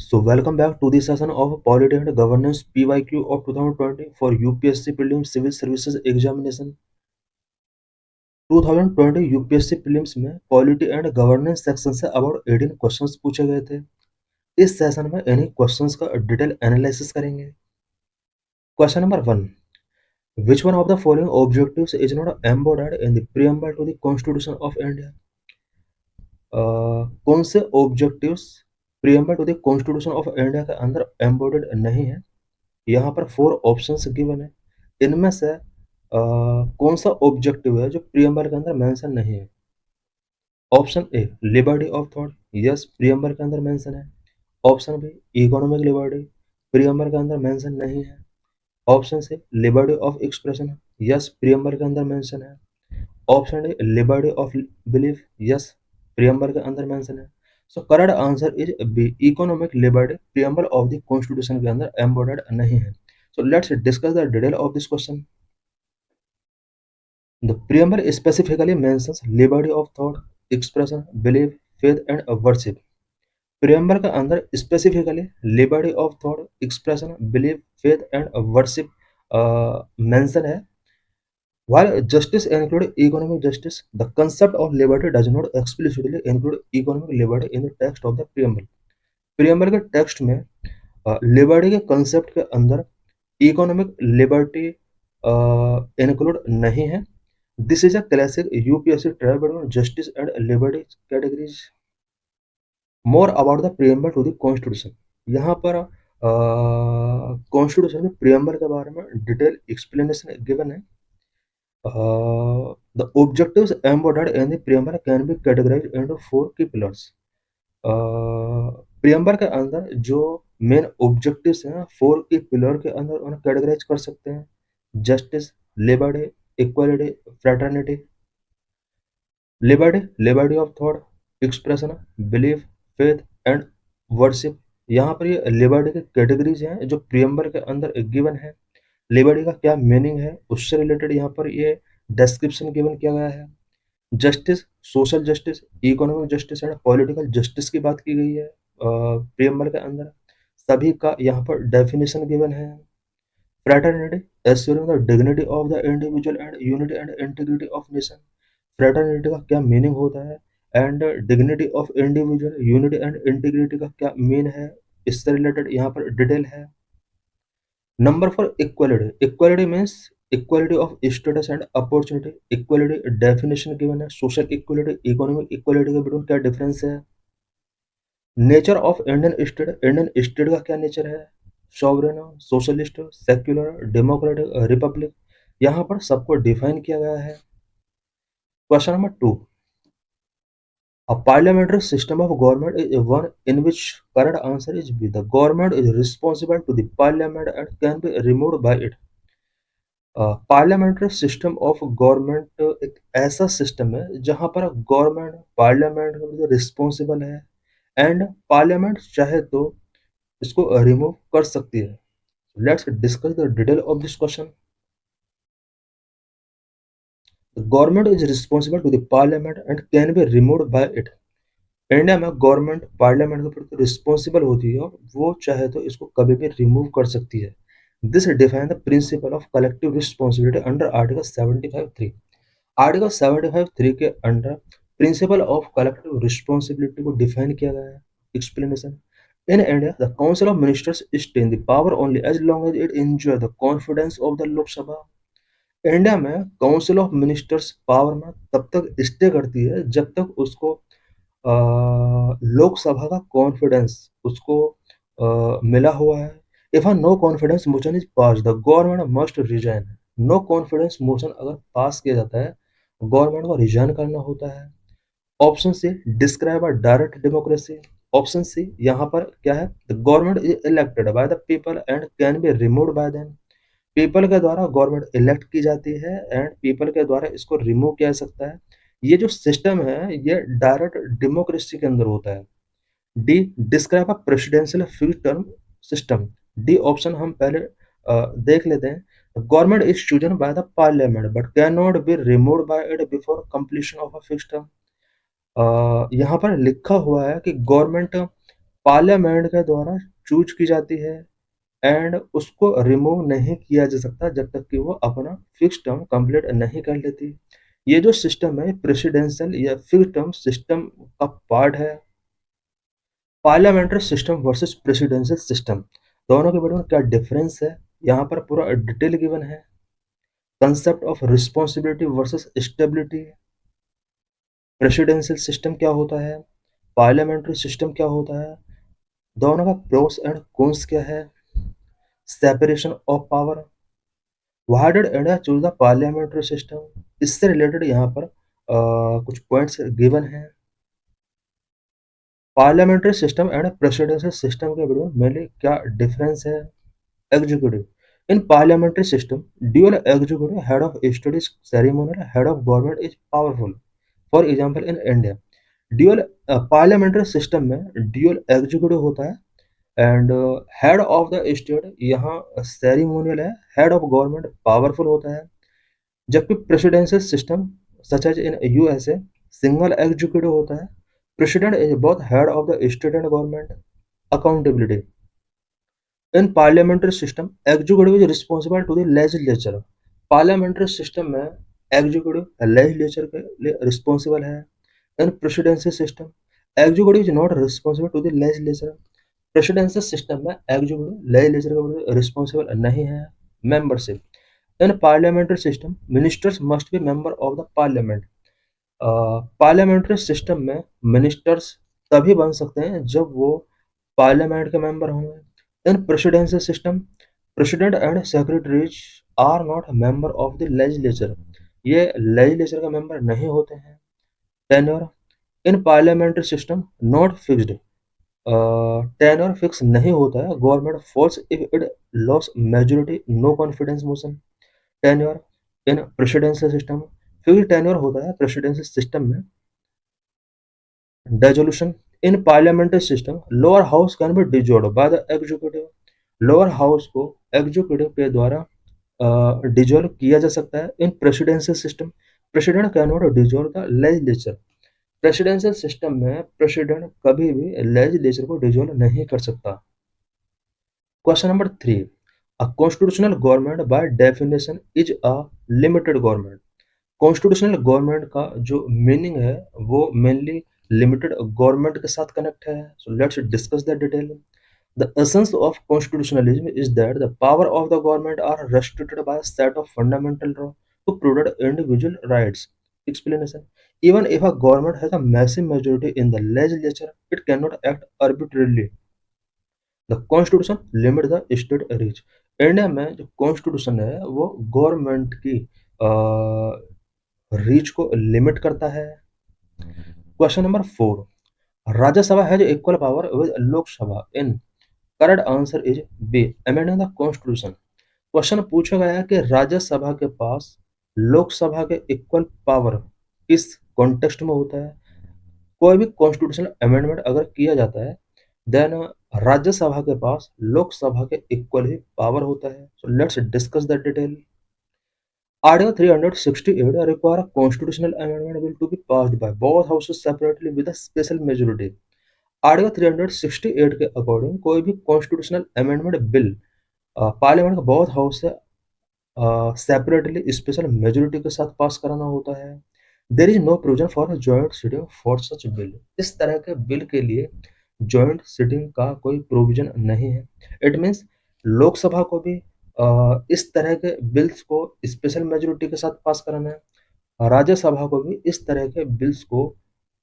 So welcome back to the session of Polity and Governance PYQ of 2020 for UPSC Prelims Civil Services Examination। 2020 UPSC prelims में polity and governance section से about 18 questions पूछे गए थे। इस session में इन्हीं questions का detail analysis करेंगे। Question number 1, which one of the following objectives is not embodied in the preamble to the constitution of India. कौन से objectives preamble to the constitution of India के अंदर एम्बोडेड नहीं है। यहाँ पर 4 ऑप्शंस गिवन है। इनमें से कौन सा ऑब्जेक्टिव है जो प्रीएम्बल के अंदर मेंशन नहीं है। Option A liberty of thought, yes preamble के अंदर मेंशन है। Option B economic liberty, preamble के अंदर मेंशन नहीं है। Option C liberty of expression, yes preamble के अंदर मेंशन है। Option D liberty of belief, yes preamble के अंदर मेंशन है। So correct answer is B economic liberty preamble of the constitution के अंदर एम्बोडेड नहीं है। So let's discuss the detail of this question. The preamble specifically mentions liberty of thought, expression, belief, faith and worship. preamble के अंदर specifically liberty of thought, expression, belief, faith and worship mention है। While justice include economic justice, the concept of liberty does not explicitly include economic liberty in the text of the preamble. preamble के text में liberty के concept के अंदर economic liberty include नहीं है। This is a classic UPSC try between justice and liberty categories. More about the preamble to the constitution. यहाँ पर constitution के प्रीएम्बल के बारे में डिटेल एक्सप्लेनेशन गिवन है। The objectives embodied in the preamble can be categorized into 4 key pillars. Preamble के अंदर जो मेन ऑब्जेक्टिव्स हैं 4 की पिलर के अंदर उन्हें कैटेगराइज कर सकते हैं। Justice, liberty, equality, fraternity. Liberty, liberty of thought, expression, belief, faith and worship. यहाँ पर ये लिबर्टी की कैटेगरीज हैं जो प्रीएम्बल के अंदर गिवन है। लिबर्टी का क्या मीनिंग है उससे रिलेटेड यहाँ पर ये डिस्क्रिप्शन गिवन किया गया है। Justice, social justice, economic justice and political justice की बात की गई है प्रीएम्बल के अंदर। सभी का यहाँ पर डेफिनेशन गिवन है। Fraternity, assuring the dignity of the individual and unity and integrity of nation. Fraternity का क्या मीनिंग होता है and dignity of individual, unity and integrity का क्या मीन है, इससे रिलेटेड यहाँ पर डिटेल है। Number 4 equality. Equality means equality of status and opportunity. Equality definition given है। सोशल इक्वालिटी, इकोनॉमिक इक्वालिटी के बिटवीन क्या डिफरेंस है। Nature of Indian state. Indian state का क्या नेचर है, sovereign, socialist, secular, democratic, Republic. यहाँ पर सबको डिफाइन किया गया है। Question number 2, a parliamentary system of government is one in which correct answer is B. The government is responsible to the parliament and can be removed by it. Parliamentary system of government एक ऐसा system है जहां पर government parliament के responsible है and parliament चाहे तो इसको रिमूव कर सकती है। Let's discuss the detail of this question. Government is responsible to the parliament and can be removed by it. India में गवर्नमेंट पार्लियामेंट के प्रति रिस्पॉन्सिबल होती है और वो चाहे तो इसको कभी भी रिमूव कर सकती है। This define the principle of collective responsibility under article 75(3). Article 75(3) के under principle of collective responsibility को डिफाइन किया गया है। Explanation. In India, the Council of Ministers stay in the power only as long as it enjoy the confidence of the Lok Sabha. India में council of ministers power में तब तक stay करती है जब तक उसको लोकसभा का कॉन्फिडेंस उसको मिला हुआ है। If no confidence motion is pass the government must resign. No confidence motion अगर पास किया जाता है गवर्नमेंट को रिजाइन करना होता है। Option C describe a direct democracy. Option C यहाँ पर क्या है, the government is elected by the people and can be removed by them. People के द्वारा गवर्नमेंट इलेक्ट की जाती है एंड पीपल के द्वारा इसको रिमूव किया जा सकता है। ये जो सिस्टम है ये डायरेक्ट डेमोक्रेसी के अंदर होता है। D describe a presidential fixed term system. D option हम पहले देख लेते हैं। Government is chosen by the parliament but can not be removed by it before completion of a fixed term. यहाँ पर लिखा हुआ है कि गवर्नमेंट पार्लियामेंट के द्वारा चूज की जाती है एंड उसको रिमूव नहीं किया जा सकता जब तक कि वो अपना फिक्स टर्म कंप्लीट नहीं कर लेती। ये जो सिस्टम है प्रेसिडेंशियल या फिक्स टर्म सिस्टम का पार्ट है। Parliamentary system versus presidential system, दोनों के बीच में क्या डिफरेंस है, यहाँ पर पूरा डिटेल गिवन है। Concept of responsibility versus stability, presidential system क्या होता है, पार्लियामेंट्री सिस्टम क्या होता है, दोनों का प्रोस एंड कॉन्स क्या है, separation of power, why did India choose the parliamentary system, इससे रिलेटेड यहाँ पर कुछ पॉइंट्स गिवन हैं। Parliamentary system and presidential system के बीच में मेनली क्या डिफरेंस है। Executive, in parliamentary system dual executive head of studies ceremonial head of government is powerful. For example in India dual parliamentary system में dual executive होता है and head of the state यहाँ ceremonial है, head of government powerful होता है। जबकि presidential system such as in USA single executive होता है, president is both head of the state and government. Accountability, in parliamentary system executive is responsible to the legislature. Parliamentary system में executive legislature के लिए responsible है। In presidential system executive is not responsible to the legislature. Presidential system में executive legislature के लिए responsible नहीं है। Membership, in parliamentary system ministers must be member of the parliament. Parliamentary system में ministers तभी बन सकते हैं जब वो पार्लियामेंट के मेंबर होंगे। In presidential system president and secretaries are not member of the legislature, ये लेजिस्लेचर का मेंबर नहीं होते हैं। Tenure, in parliamentary system not fixed, tenure fix नहीं होता है, government falls if it loss majority no confidence motion. Tenure in presidential system fixed tenure होता है प्रेसिडेंशियल सिस्टम में। Dissolution, in parliamentary system lower house can be dissolved by the executive, lower house को executive के द्वारा dissolve किया जा सकता है। In presidential system president can not dissolve the legislature, presidential system में प्रेसिडेंट कभी भी लेजिस्लेचर को डिसॉल्व नहीं कर सकता। Question number 3, a constitutional government by definition is a limited government. Constitutional government का जो मीनिंग है वो मेनली लिमिटेड गवर्नमेंट के साथ कनेक्ट है। So let's discuss the detail. The essence of constitutionalism is that the power of the government are restricted by a set of fundamental law to protect individual rights. Explanation: even if a government has a massive majority in the legislature, it cannot act arbitrarily. The constitution limit the state reach. India में जो constitution है वो government की reach को limit करता है। Question number 4, Rajya Sabha has equal power with Lok Sabha in, correct answer is B, amending the constitution. Question पूछा गया है कि राज्यसभा के पास लोकसभा के इक्वल पावर किस कॉन्टेक्स्ट में होता है। कोई भी कॉन्स्टिट्यूशनल अमेंडमेंट अगर किया जाता है देन राज्यसभा के पास लोकसभा के इक्वल ही पावर होता है। So let's discuss the detail. Article 368 require a constitutional amendment bill to be passed by both houses separately with a special majority. Article 368 के अकॉर्डिंग कोई भी कॉन्स्टिट्यूशनल अमेंडमेंट बिल पार्लियामेंट के बहुत house से separately special majority के साथ पास कराना होता है। There is no provision for joint sitting for such bill, इस तरह के बिल के लिए जॉइंट सिटिंग का कोई प्रोविजन नहीं है। इट मीन्स लोकसभा को भी इस तरह के बिल्स को स्पेशल मेजोरिटी के साथ पास कराना है, राज्यसभा को भी इस तरह के बिल्स को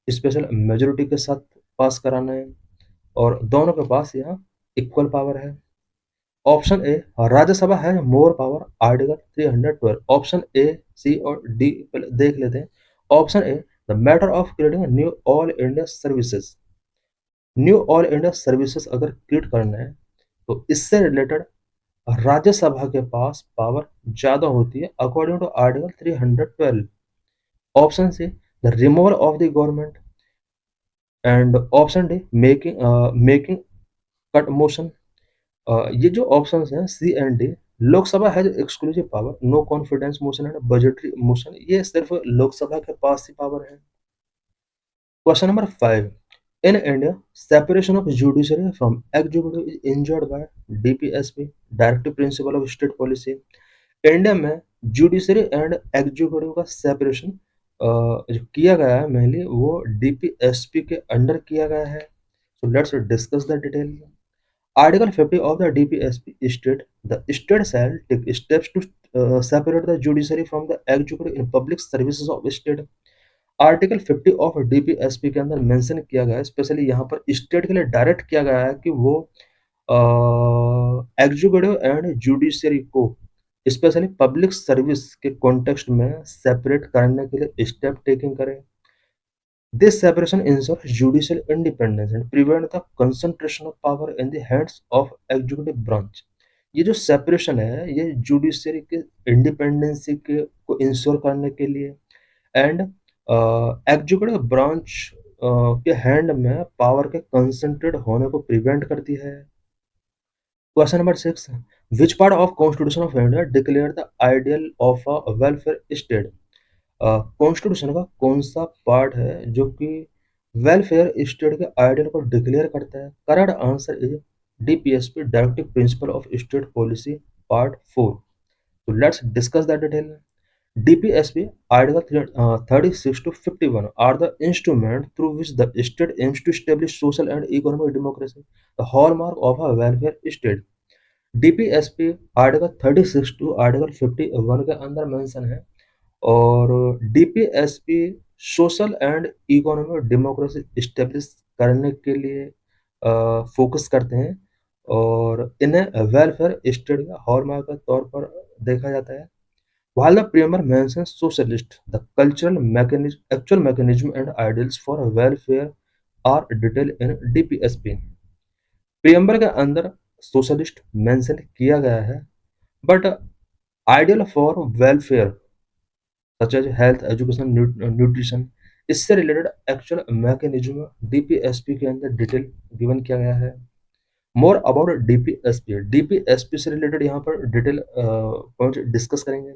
स्पेशल मेजोरिटी के साथ पास कराना है और दोनों के पास यहाँ इक्वल पावर है। ऑप्शन ए, राज्यसभा है more power, article 312। Option A, C और डी देख लेते हैं। Option A, the matter of creating new all India services, new all India services अगर क्रिएट करना है तो इससे रिलेटेड राज्यसभा के पास पावर ज्यादा होती है according to article 312। Option C, the removal of the government and option D, making cut motion. ये जो ऑप्शंस हैं C and D, Lok Sabha has exclusive power, no confidence motion and budgetary motion, ये सिर्फ लोकसभा के पास ही पावर है। Question number 5, In India, separation of judiciary from executive is enjoyed by DPSP, Directive Principle of State Policy. India में judiciary and executive का separation जो किया गया है मेनली वो डीपीएसपी के अंडर किया गया है. So let's discuss the detail. Article 50 of the DPSP state the state shall take steps to separate the judiciary from the executive in public services of state. Article 50 of DPSP के अंदर mention किया गया है, specially यहाँ पर state के लिए direct किया गया है कि वो एग्जीक्यूटिव एंड जुडिशरी को स्पेशली पब्लिक सर्विस के कॉन्टेक्स्ट में सेपरेट करने के लिए स्टेप टेकिंग करें. This separation ensure judicial independence and prevent the concentration of power in the hands of executive branch. ये जो सेपरेशन है ये जुडिशरी के इंडिपेंडेंसी के को इंश्योर करने के लिए एंड एग्जीक्यूटिव ब्रांच के हैंड में पावर के कंसंट्रेट होने को प्रिवेंट करती है. Question number 6. Which part of constitution of India declare the ideal of a welfare state. Constitution का कौन सा पार्ट है जो कि वेलफेयर स्टेट के आइडियल को डिक्लेयर करता है? Correct answer is DPSP, directive principle of state policy, part 4. So let's discuss that detail. DPSP Article 36 to 51 are the instrument through which the state aims to establish social and economic democracy, the hallmark of a welfare state. DPSP Article 36 to Article 51 के अंदर mention है और DPSP social and economic democracy establish करने के लिए focus करते हैं और इन्हें वेलफेयर स्टेट का हॉलमार्क के तौर पर देखा जाता है. While the preamble mentions socialist, the cultural mechanism, actual mechanism and ideals for welfare are detailed in DPSP. प्रियम्बर के अंदर सोशलिस्ट मेंशन किया गया है but ideal for welfare such as health, education, nutrition, इससे रिलेटेड एक्चुअल मैकेनिज्म डीपीएसपी के अंदर detail given किया गया है. मोर अबाउट डीपीएसपी से रिलेटेड यहाँ पर डिटेल पॉइंट डिस्कस करेंगे.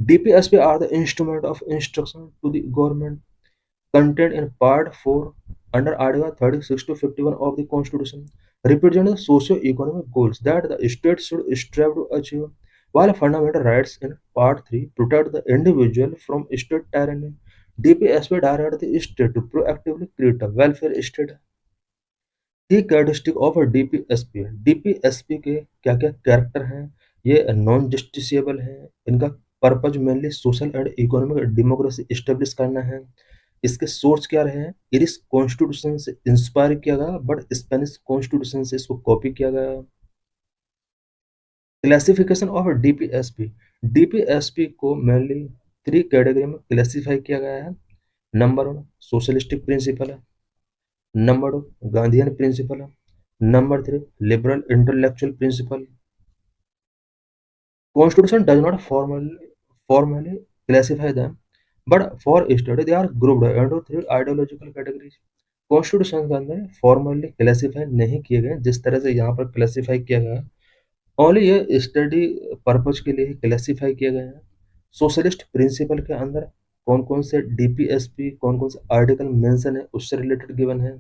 DPSP are the instrument of instruction to the government contained in Part 4 under Article 36 to 51 of the Constitution, represent the socio-economic goals that the state should strive to achieve, while fundamental rights in Part 3 protect the individual from state tyranny. DPSP directs the state to proactively create a welfare state. की characteristic of DPSP. DPSP के क्या क्या character हैं? ये non justiciable हैं. इनका purpose mainly social and economic democracy establish करना है. इसके सोर्स क्या रहे हैं? इरिश कॉन्स्टिट्यूशन से इंस्पायर किया गया बट स्पेनिश कॉन्स्टिट्यूशन से इसको कॉपी किया गया. Classification of DPSP. डीपीएसपी को मेनली 3 कैटेगरी में क्लासिफाई किया गया है. नंबर 1 सोशलिस्टिक प्रिंसिपल है. नंबर 2 गांधीयन प्रिंसिपल है. Number 3 liberal intellectual principle. Constitution does not formally classify them, but for study they are grouped into 3 ideological categories. Constitution के अंदर formally classify नहीं किए गए जिस तरह से यहाँ पर क्लासीफाई किया गया, ओनली ये स्टडी पर्पज के लिए ही क्लासीफाई किए गए हैं. सोशलिस्ट प्रिंसिपल के अंदर कौन कौन से डीपीएसपी कौन कौन से आर्टिकल मेंशन है उससे रिलेटेड गिवन है.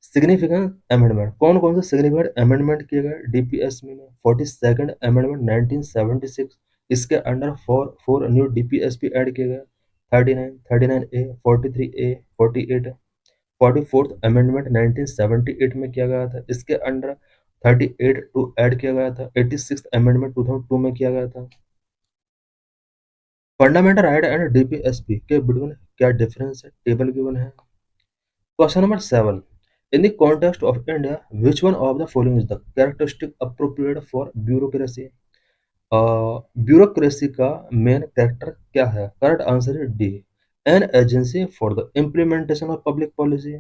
Significant amendment. कौन कौन से सिग्निफिकेंट अमेंडमेंट किए गए डीपीएसपी में? 42nd amendment 1976. इसके under four new DPSP add किए गए. 39, 39A, 43A, 48. 44th अमेंडमेंट 1978 में किया गया था. इसके अंडर 38 टू ऐड किया गया था. 86th अमेंडमेंट 2002 में किया गया था. फंडामेंटल राइट एंड डीपीएसपी के बिटवीन क्या डिफरेंस है? टेबल गिवन है. Question number 7. In the context of India, which one of the following is the characteristic appropriate for bureaucracy? Bureaucracy का मेन कैरेक्टर क्या है? करेक्ट आंसर है D, an agency for the implementation of public policy.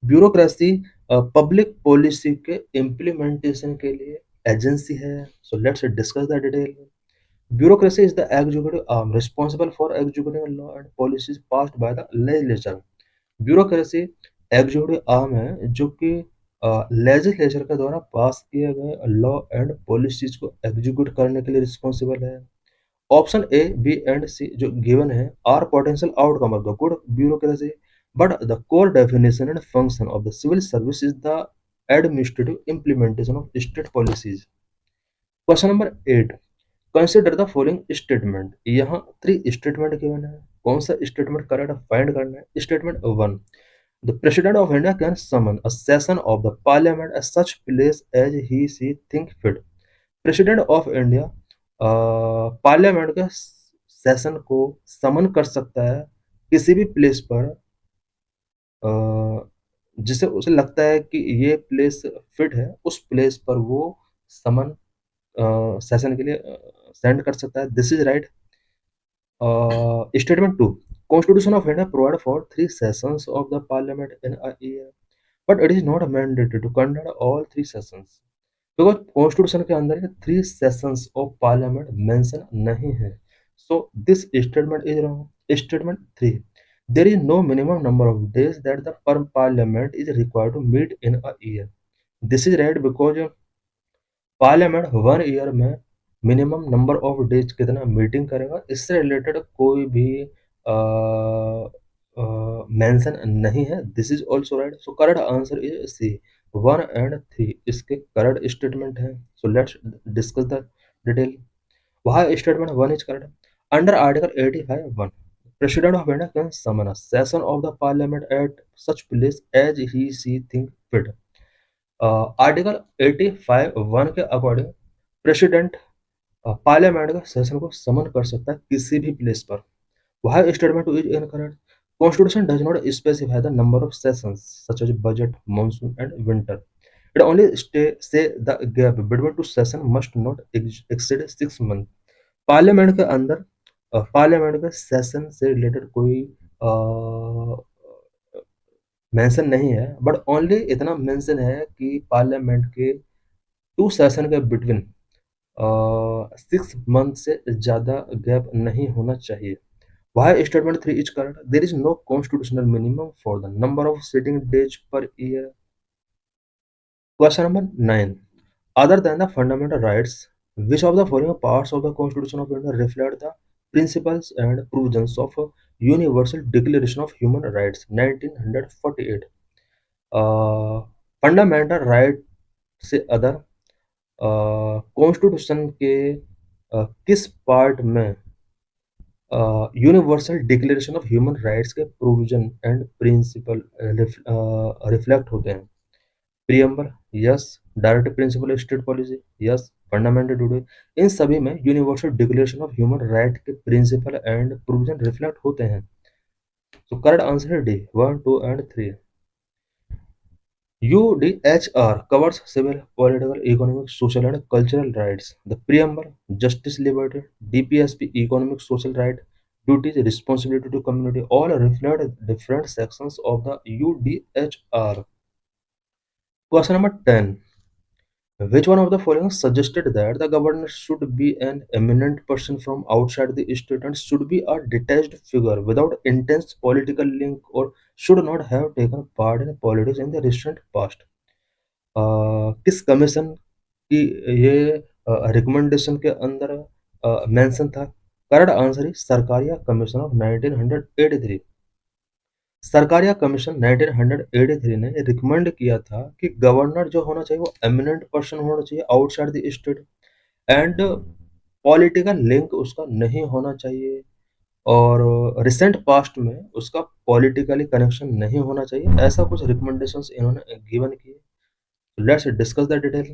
Bureaucracy public policy के implementation के लिए agency है. So let's discuss the detail. Bureaucracy is the executive arm responsible for executing law and policies passed by the legislature. Bureaucracy executive arm है जो कि legislature के द्वारा पास किए गए लॉ एंड पॉलिसीज को एग्जीक्यूट करने के लिए रिस्पॉन्सिबल है. Option A, B and C जो गिवन है are potential outcome of the good bureaucracy. but the core definition and function of the civil service is the administrative implementation of state policies. Question number 8, consider the following statement. यहाँ 3 statement given है, कौन सा statement correct find करना है। Statement 1, the president of India can summon a session of the parliament at such place as he see think fit. President of India parliament के session को summon कर सकता है किसी भी प्लेस पर जिसे उसे लगता है कि ये प्लेस फिट है, उस प्लेस पर वो समन सेशन के लिए सेंड कर सकता है। This is right. Statement 2, constitution of India provide for 3 sessions of the parliament in a year, but it is not mandatory to conduct all 3 sessions. Because constitution के अंदर 3 सेशंस ऑफ पार्लियामेंट मेंशन नहीं है, so this statement is wrong. Statement 3, there is no minimum number of days that the parliament is required to meet in a year. This is right because parliament 1 year में minimum number of days कितना meeting करेगा, इससे related कोई भी mention नहीं है। This is also right, so correct answer is C, 1 and 3 इसके correct statement है। So let's discuss the detail. वहाँ statement 1 is correct. Under article 85(1), President of India can summon a session of the Parliament at such place as he see think fit. Article 85(1) के according president parliament का session को summon कर सकता है किसी भी place पर। वह statement is incorrect. Constitution does not specify the number of sessions such as budget, monsoon, and winter. It only say the gap between two sessions must not exceed 6 months. Parliament के अंदर parliament के session से related कोई mention नहीं है, but only इतना mention है कि पार्लियामेंट के 2 सेशन के बिटवीन 6 मंथ से ज़्यादा गैप नहीं होना चाहिए। Why statement 3 is correct? There is no constitutional minimum for the number of sitting days per year. Question number 9. Other than the fundamental rights, which of the following parts of the Constitution of India reflect the principles and provisions of Universal Declaration of Human Rights 1948? Fundamental right से other constitution के किस part में universal declaration of human rights के provision and principle reflect होते हैं? Preamble, yes. Direct principle state policy, yes. Fundamental duty, इन सभी में universal declaration of human right के प्रिंसिपल एंड प्रोविजन रिफ्लेक्ट होते हैं। सो करेक्ट आंसर है D, 1, 2 and 3. UDHR covers civil, political, economic, social and cultural rights. The preamble, justice, liberty, DPSP, economic, social right, duties, responsibility to community, all reflect different sections of the UDHR. Question number 10. Which one of the following suggested that the governor should be an eminent person from outside the state and should be a detached figure without intense political link or should not have taken part in politics in the recent past? किस commission की ये recommendation के अंदर mention था? Correct answer is Sarkaria commission of 1983। Sarkaria commission 1983 ने recommend किया था कि गवर्नर जो होना चाहिए वो एमिनेंट पर्सन होना चाहिए outside the state and political link उसका नहीं होना चाहिए और रिसेंट पास्ट में उसका पॉलिटिकली कनेक्शन नहीं होना चाहिए। ऐसा कुछ रिकमेंडेशंस इन्होंने गिवन किए। Let's discuss the detail.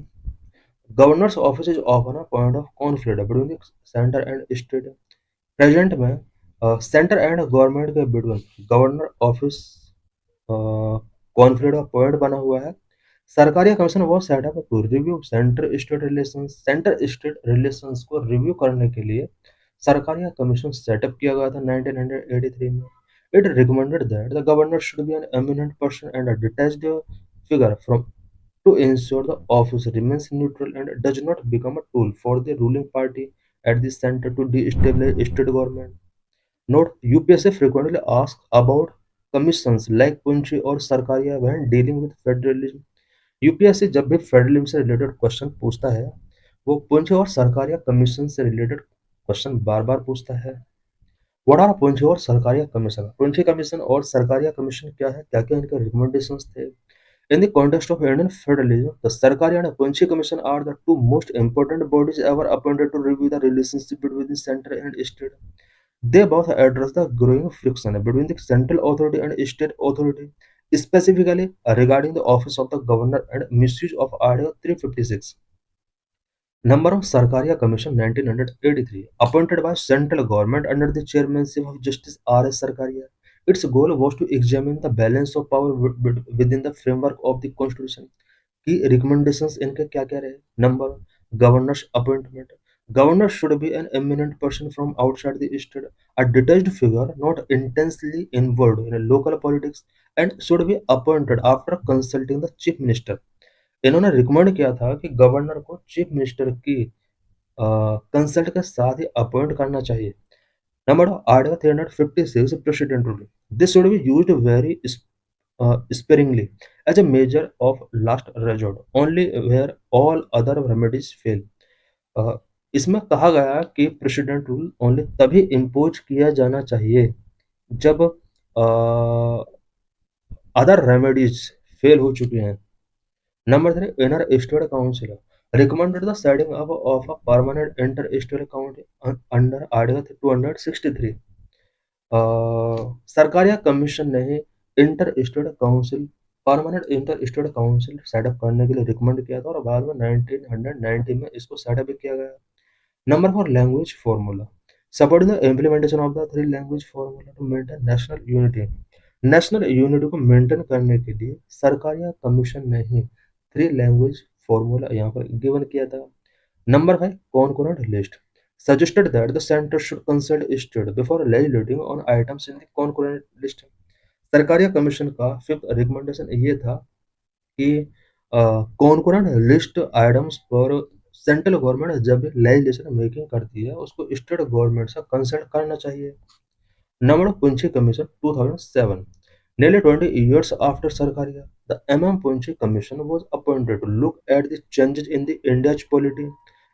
Governor's office is often a point of conflict between the center and state. Present में सेंटर एंड गवर्नमेंट के बिटवीन गवर्नर ऑफिस कॉन्फ्लिक्ट का पॉइंट बना हुआ है। सरकारी कमीशन वो setup to review center state relations. Center state relations को review करने के लिए सरकारी कमीशन सेटअप किया गया था 1983 में। It recommended that the governor should be an eminent person and a detached figure from to ensure the office remains neutral and does not become a tool for the ruling party at the center to destabilize state government. Note: UPSC frequently asks about commissions like Punchi or Sarkaria when dealing with federalism. UPSC जब भी federalism से related question पूछता है वो पुंछ और Sarkaria commission से related question बार बार पूछता है। व्हाट आर पुंछी और सरकारिया कमीशन? पुंछी कमीशन और सरकारिया कमीशन क्या है, क्या क्या इनके रिकमेंडेशंस थे? In the context of Indian federalism, the Sarkari and Panchi Commission are the two most important bodies ever appointed to review the relationship between the center and state. They both address the growing friction between the central authority and state authority, specifically regarding the office of the governor and misuse of Article 356. Number of Sarkaria Commission 1983, appointed by central government under the chairmanship of Justice R.S. Sarkaria. Its goal was to examine the balance of power within the framework of the constitution. की recommendations इनके क्या क्या रहे? Number, governors appointment. Governor should be an eminent person from outside the state, a detached figure not intensely involved in local politics, and should be appointed after consulting the chief minister. इन्होंने recommend किया था कि governor को chief minister की consult के साथ ही appoint करना चाहिए। Number article 356 president rule, this should be used very sparingly as a measure of last resort, only where all other remedies fail. इसमें कहा गया कि प्रेसिडेंट रूल ओनली तभी इम्पोज किया जाना चाहिए जब अदर रेमेडीज फेल हो चुके हैं। Number 3, Inner State Council recommended the setting up of a permanent inter-state council under Article 263. Sarkaria commission ने ही inter state council, permanent inter state council setup करने के लिए रिकमेंड किया था और बाद में 1990 में इसको सेटअप भी किया गया। Number 4, language formula, supporting the implementation of the 3 language formula to maintain national unity. National unity को मेंटेन करने के लिए सरकारिया कमीशन ने ही 3 लैंग्वेज फॉर्मूला यहाँ पर गिवन किया था। Number 5, concurrent list suggested that the center should consult state before legislating on items in the concurrent list. Sarkaria commission का 5th रिकमेंडेशन ये था कि कॉन्करेंट लिस्ट आइटम्स पर सेंट्रल गवर्नमेंट जब भी लेजिस्लेशन मेकिंग करती है उसको स्टेट गवर्नमेंट से कंसल्ट करना चाहिए। Number Punchhi commission 2007, nearly 20 years after Sarkaria, the MM Punchi Commission was appointed to look at the changes in the India's polity,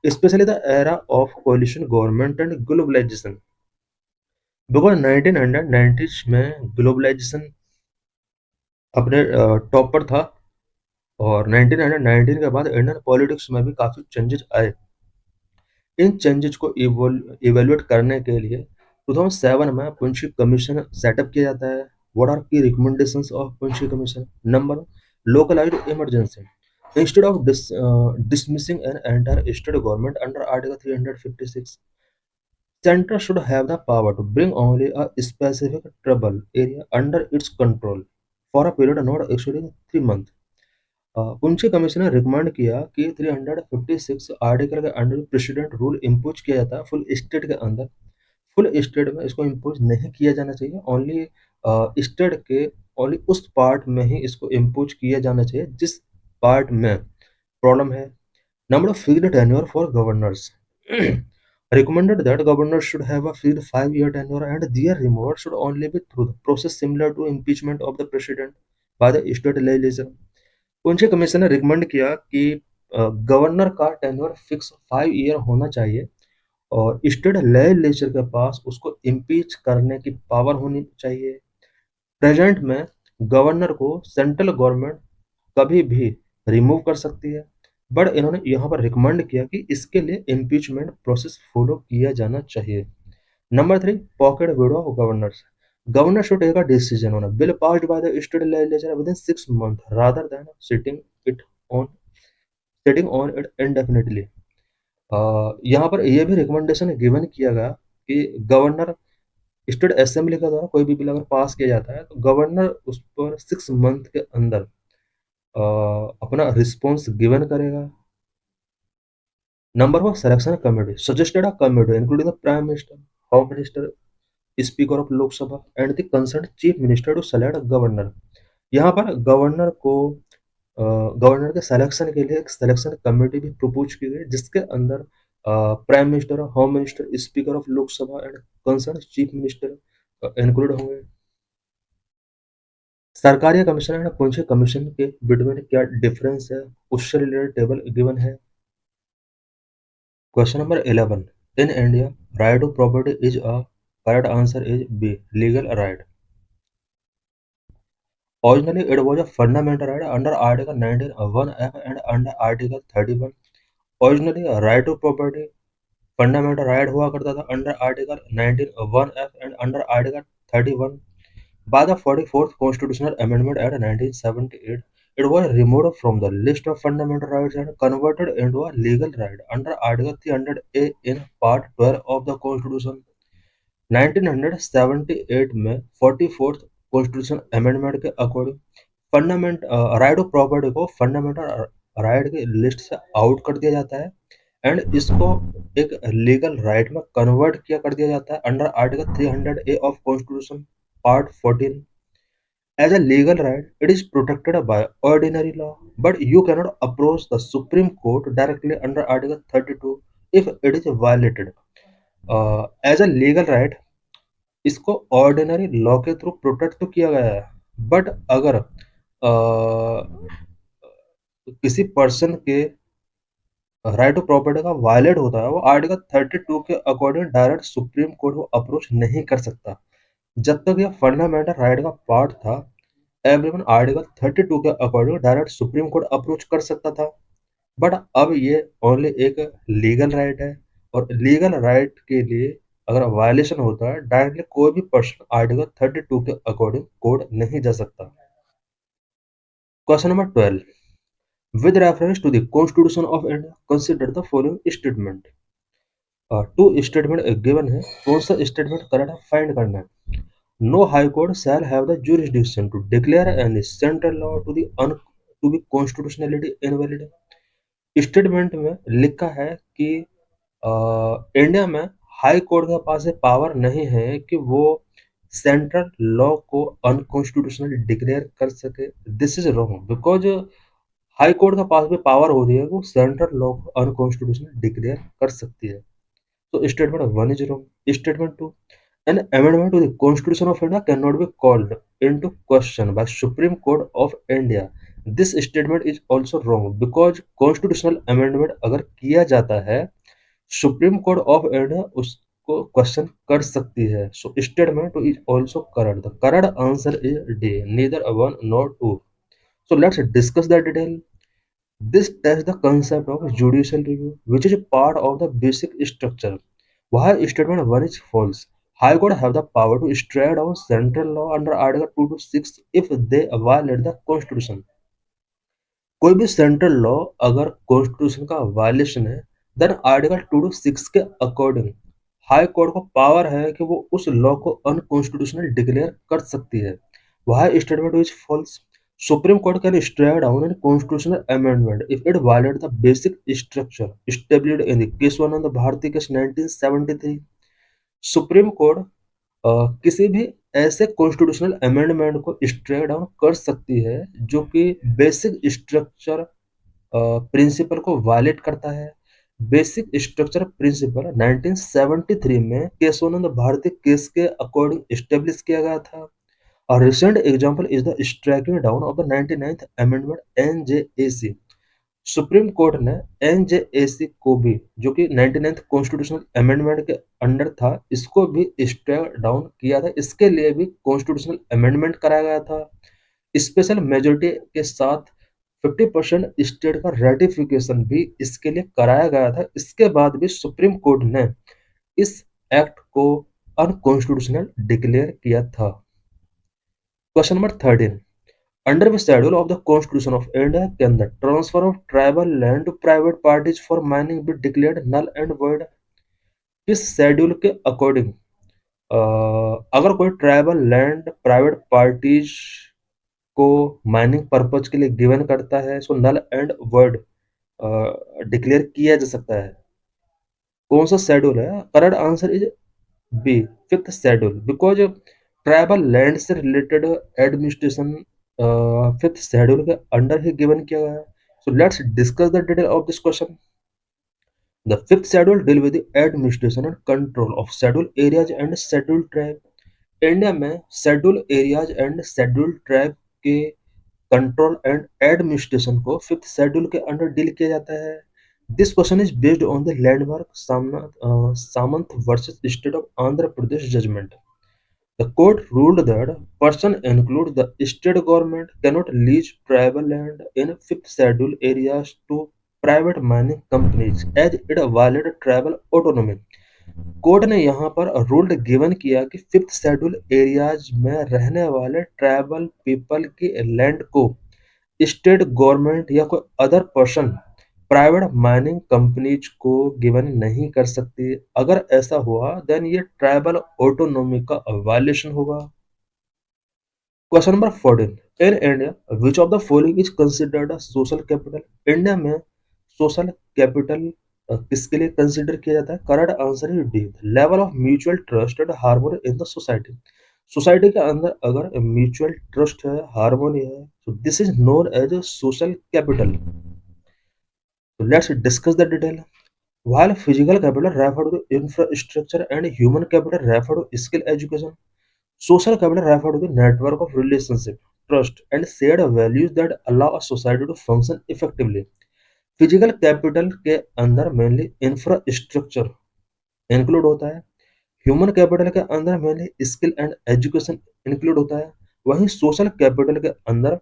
especially the era of coalition government and globalization. Because 1990s में globalisation अपने top पर था और 1919 के बाद Indian politics में भी काफी चेंजेस आए। इन चेंजेस को इवेल्युएट करने के लिए 2007 में पुंछी कमीशन सेटअप किया जाता है। What are key recommendations of Punchhi commission? Number, localised emergency, instead of dismissing an entire state government under Article 356, center should have the power to bring only a specific trouble area under its control for a period not exceeding 3 months. Punchhi commission ने recommend किया कि 356 article के under president rule impose किया जाता है full state के अंदर। Full state में इसको इम्पोज नहीं किया जाना चाहिए, ओनली स्टेट के ओनली उस पार्ट में ही इसको इम्पोज किया जाना चाहिए जिस पार्ट में प्रॉब्लम है। Number of fixed tenure for governors recommended that governors should have a fixed 5-year tenure and their removal should only be through the process similar to impeachment of the president by the state legislature. Punchhi commission ने recommend किया कि governor का tenure fix 5 year होना चाहिए और state legislature के पास उसको impeach करने की पावर होनी चाहिए। प्रेजेंट में गवर्नर को सेंट्रल गवर्नमेंट कभी भी रिमूव कर सकती है, बट इन्होंने यहाँ पर रिकमेंड किया कि इसके लिए इम्पीचमेंट प्रोसेस फॉलो किया जाना चाहिए। Number 3, pocket window of governors, governor should take a decision on a bill passed by the state legislature within 6 months rather than sitting on it indefinitely. यहाँ पर यह भी रिकमेंडेशन गिवन किया गया कि गवर्नर स्टेट असेंबली के द्वारा कोई भी बिल अगर पास किया जाता है तो गवर्नर उस पर 6 मंथ के अंदर अपना रिस्पॉन्स गिवन करेगा। Number 4, selection committee suggested a committee including the prime minister, home minister, speaker of Lok Sabha and the concern chief minister to select governor. यहाँ पर गवर्नर को गवर्नर के सिलेक्शन के लिए एक सिलेक्शन कमेटी भी प्रपोज की गई जिसके अंदर prime minister, home minister, speaker of Lok Sabha and concern chief minister include होंगे। Sarkaria commission and Punchhi commission के बिटवीन क्या डिफरेंस है, उससे रिलेटेड टेबल गिवन है। Question number 11, in India right to property is a Correct answer is B. Legal right. Originally, it was a fundamental right under Article 19(1)(f) and under Article 31. Originally, a right to property fundamental right हुआ करता था under Article 19(1)(f) and under Article 31. By the 44th Constitutional Amendment Act 1978, it was removed from the list of fundamental rights and converted into a legal right under Article 300A in Part 12 of the Constitution. 1978 में 44th constitution amendment के according fundament right of property को fundamental right की list से out कर दिया जाता है and इसको एक लीगल राइट में कन्वर्ट किया कर दिया जाता है under article 300A of constitution part 14. As a legal right, it is protected by ordinary law, but you cannot approach the Supreme Court directly under Article 32 if it is violated. As a legal right, इसको ordinary law के through protect तो किया गया है, but अगर किसी person के right of property का वायलेट होता है, वो आर्टिकल 32 के अकॉर्डिंग डायरेक्ट सुप्रीम कोर्ट को अप्रोच नहीं कर सकता. जब तक ये फंडामेंटल राइट का पार्ट था, एवरीवन आर्टिकल 32 के according direct supreme court approach कर सकता था, बट अब ये ओनली एक लीगल राइट है और लीगल राइट के लिए अगर वायलेशन होता है, डायरेक्टली कोई भी पर्सन आर्टिकल 32 के अकॉर्डिंग कोर्ट नहीं जा सकता. Question number 12. With reference to the Constitution of India, consider the following statement. Two statement given है, कौन सा स्टेटमेंट करेक्ट है फाइंड करना है. No high court shall have the jurisdiction to declare any central law to be constitutionality invalid. Statement में लिखा है कि इंडिया में हाई कोर्ट के पास पावर नहीं है कि वो सेंट्रल लॉ को अनकॉन्स्टिट्यूशनल डिक्लेयर कर सके. This is wrong because high court के पास भी पावर होती है, वो सेंट्रल लॉ को अनकॉन्स्टिट्यूशनल डिक्लेयर कर सकती है. तो statement 1 is wrong. Statement 2. An amendment to the Constitution of India cannot be called into question by Supreme Court of India. This statement is also wrong because constitutional amendment अगर किया जाता है, supreme court of India उसको question कर सकती है. So statement is also correct. The correct answer is D, neither 1 nor 2. So let's discuss the detail. This tests the concept of judicial review, which is part of the basic structure. Why statement 1 is false? High Court have the power to strike down central law under Article 2 to 6 if they violate the Constitution. कोई भी central law अगर constitution का violation है, then article 2 to 6 के according high court को power है कि वो उस लॉ को अनकॉन्स्टिट्यूशनल डिक्लेयर कर सकती है. Why statement is false? Supreme Court can strike down a constitutional amendment if it violates the basic structure established in the Keswanand Bharati case 1973. Supreme court किसी भी ऐसे कॉन्स्टिट्यूशनल अमेंडमेंट को strike down कर सकती है जो कि बेसिक स्ट्रक्चर प्रिंसिपल को वायलेट करता है. बेसिक स्ट्रक्चर प्रिंसिपल 1973 में केशवानंद भारती केस के अकॉर्डिंग स्टेब्लिश किया गया था. A recent example is the striking down of the 99th Amendment NJAC. Supreme court ने NJAC को भी, जो कि 99th कॉन्स्टिट्यूशनल अमेंडमेंट के अंडर था, इसको भी स्ट्राइक डाउन किया था. इसके लिए भी कॉन्स्टिट्यूशनल अमेंडमेंट कराया गया था. स्पेशल मेजोरिटी के साथ 50% स्टेट का रेटिफिकेशन भी इसके लिए कराया गया था. इसके बाद भी सुप्रीम कोर्ट ने इस एक्ट को अनकॉन्स्टिट्यूशनल डिक्लेयर किया था. Question number 13. Under the schedule of the Constitution of India, can the transfer of tribal land to private parties for mining be declared null and void? किस schedule के according अगर कोई tribal land private parties को mining purpose के लिए given करता है, so null and void declare किया जा सकता है. कौन सा शेड्यूल है? Correct answer is B, 5th schedule, because tribal land से रिलेटेड एडमिनिस्ट्रेशन 5th शेड्यूल के अंडर ही गिवन किया गया है. So let's discuss the detail of this question. The 5th schedule deal with the administration and control of scheduled areas and scheduled tribe. India में schedule areas and schedule tribe के control and administration को 5th schedule के under deal किया जाता है. This question is based on the landmark Samant versus State of Andhra Pradesh judgment. The court ruled that person include the state government cannot lease tribal land in fifth schedule areas to private mining companies as it violated tribal autonomy. Court ने यहाँ पर ruled given किया कि fifth schedule areas में रहने वाले tribal people की land को स्टेट गवर्नमेंट या कोई other person private mining companies को गिवन नहीं कर सकती। अगर ऐसा हुआ देन ये ट्राइबल ऑटोनॉमी का वायलेशन होगा। Question number 14, in India which of the following is considered a social capital. India में सोशल कैपिटल किसके लिए कंसिडर किया जाता है? Correct answer is D, level of mutual trust and harmony in the society. Society के अंदर अगर mutual trust है, हार्मोनी है, तो this is known as a social capital. So let's discuss the detail. While physical capital refer to infrastructure and human capital refer to skill education, social capital refer to the network of relationship, trust, and shared values that allow a society to function effectively. Physical capital के अंदर mainly infrastructure include होता है, human capital के अंदर mainly skill and education include होता है, वहीं social capital के अंदर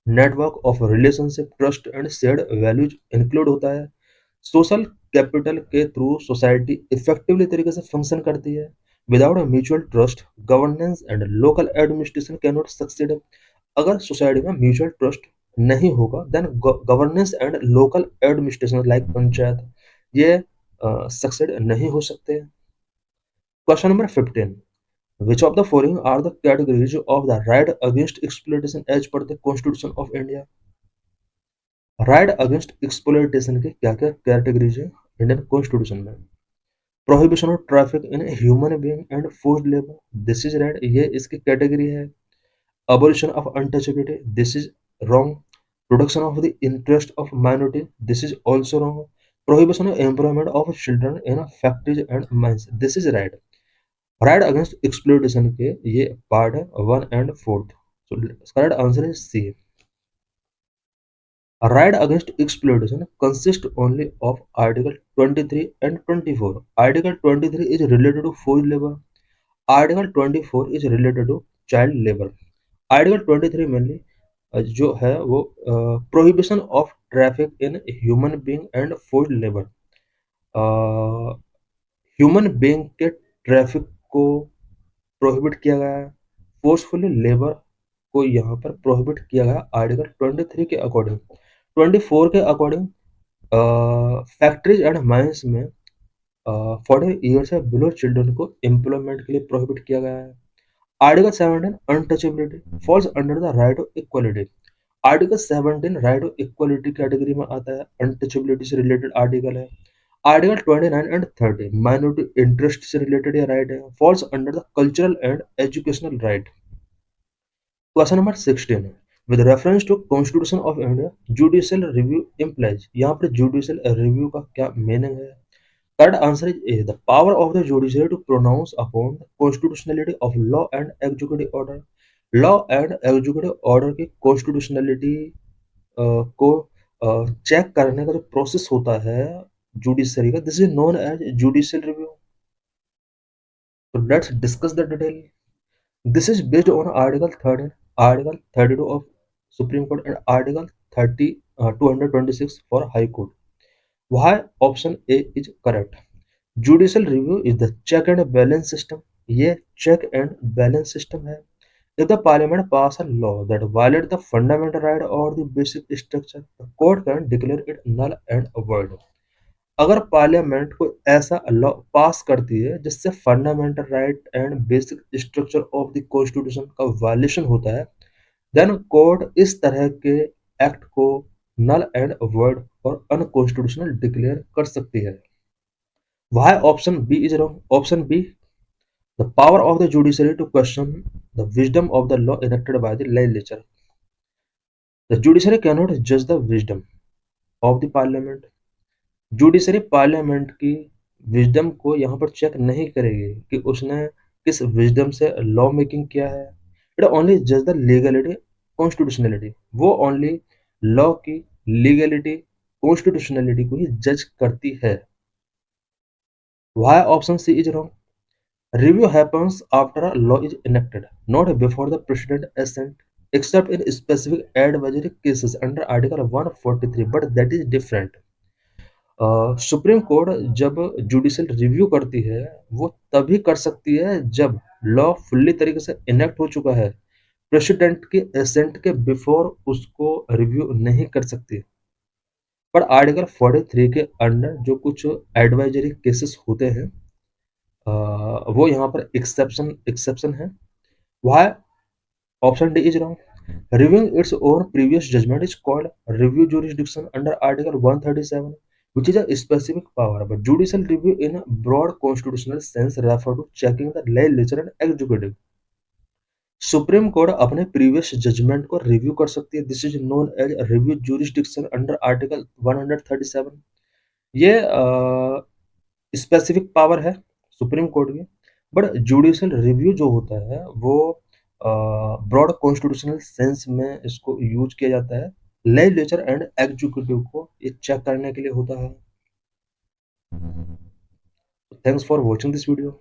network of relationship, trust and shared values include होता है। सोशल कैपिटल के थ्रू सोसाइटी इफेक्टिवली तरीके से फंक्शन करती है। Without mutual trust governance and local administration can not succeed. अगर सोसाइटी में म्यूचुअल ट्रस्ट नहीं होगा then governance and local administration like panchayat ये सक्सीड नहीं हो सकते। Question number 15, which of the following are the categories of the right against exploitation as per the Constitution of India? Right against exploitation के क्या क्या categories है Indian constitution में? Prohibition of traffic in human being and forced labour, this is right, ये इसकी category है। Abolition of untouchability, this is wrong. Protection of the interest of minority, this is also wrong. Prohibition of employment of children in factories and mines, this is right. Right against exploitation के ये part है 1 and 4। So correct answer is C. A right against exploitation consists only of Article 23 and 24. Article 23 is related to forced labor. Article 24 is related to child labor. Article 23 mainly जो है वो prohibition of traffic in human being and forced labor. Human being के traffic को prohibit किया गया है, forcefully labour को यहाँ पर प्रोहिबिट किया गया आर्टिकल 23 के अकॉर्डिंग। 24 के अकॉर्डिंग फैक्ट्रीज एंड माइंस में 40 ईयर्स से बिलो चिल्ड्रन को एम्प्लॉयमेंट के लिए प्रोहिबिट किया गया है। Article 17 untouchability falls under the right of equality. Article 17 right of equality category में आता है, अनटचेबिलिटी से रिलेटेड आर्टिकल है। आर्टिकल 29 एंड 30 माइनॉरिटी इंटरेस्ट से रिलेटेड ये राइट है, falls under the cultural and educational right. Question number 16, with reference to constitution of India judicial review implies, यहाँ पर जुडिशियल रिव्यू का क्या मीनिंग है? Correct answer is A, the power of the judiciary to pronounce upon the constitutionality of law and executive order. Law and executive order की constitutionality को check करने का जो प्रोसेस होता है जुडिशरी का, this is known as judicial review. So let's discuss the detail. This is based on Article 13, Article 32 of Supreme Court and Article 226 for High Court. Why option A is correct? Judicial review is the check and balance system. ये check and balance system है. If the parliament pass a law that violates the fundamental right or the basic structure, the court can declare it null and void. अगर parliament कोई ऐसा law पास करती है जिससे fundamental right and basic structure of the constitution का violation होता है, then court इस तरह के एक्ट को नल एंड वॉइड और अनकॉन्स्टिट्यूशनल डिक्लेयर कर सकती है। Why option B is wrong? Option B, the power of the judiciary to question the wisdom of the law enacted by the legislature. The judiciary cannot judge the wisdom of the parliament. Judiciary parliament की wisdom को यहाँ पर check नहीं करेगी कि उसने किस wisdom से लॉ मेकिंग किया है। इट ओनली जज द लीगलिटी कॉन्स्टिट्यूशनलिटी, वो ओनली लॉ की लीगलिटी कॉन्स्टिट्यूशनलिटी को ही जज करती है। Why option C is wrong? Review happens after a law is enacted, not before the president assent, except in specific advisory cases under Article 143, but that is different. Supreme court जब judicial review करती है वो तभी कर सकती है जब law fully तरीके से इनेक्ट हो चुका है। प्रेसिडेंट के एसेंट के बिफोर उसको रिव्यू नहीं कर सकती। पर आर्टिकल 43 के अंडर जो कुछ एडवाइजरी केसेस होते हैं वो यहाँ पर एक्सेप्शन है। Why option D is wrong? Reviewing its own previous judgment is called review jurisdiction under Article 137, which is a specific power. But judicial review in a broad constitutional sense refer to checking the legislature and executive. Supreme court अपने previous judgement को review कर सकती है। This is known as review jurisdiction under article 137। ये specific power है supreme court की। But judicial review जो होता है वो ब्रॉड कॉन्स्टिट्यूशनल सेंस में इसको यूज किया जाता है। लेजिस्लेचर एंड एग्जीक्यूटिव को ये चेक करने के लिए होता है। Thanks for watching this video.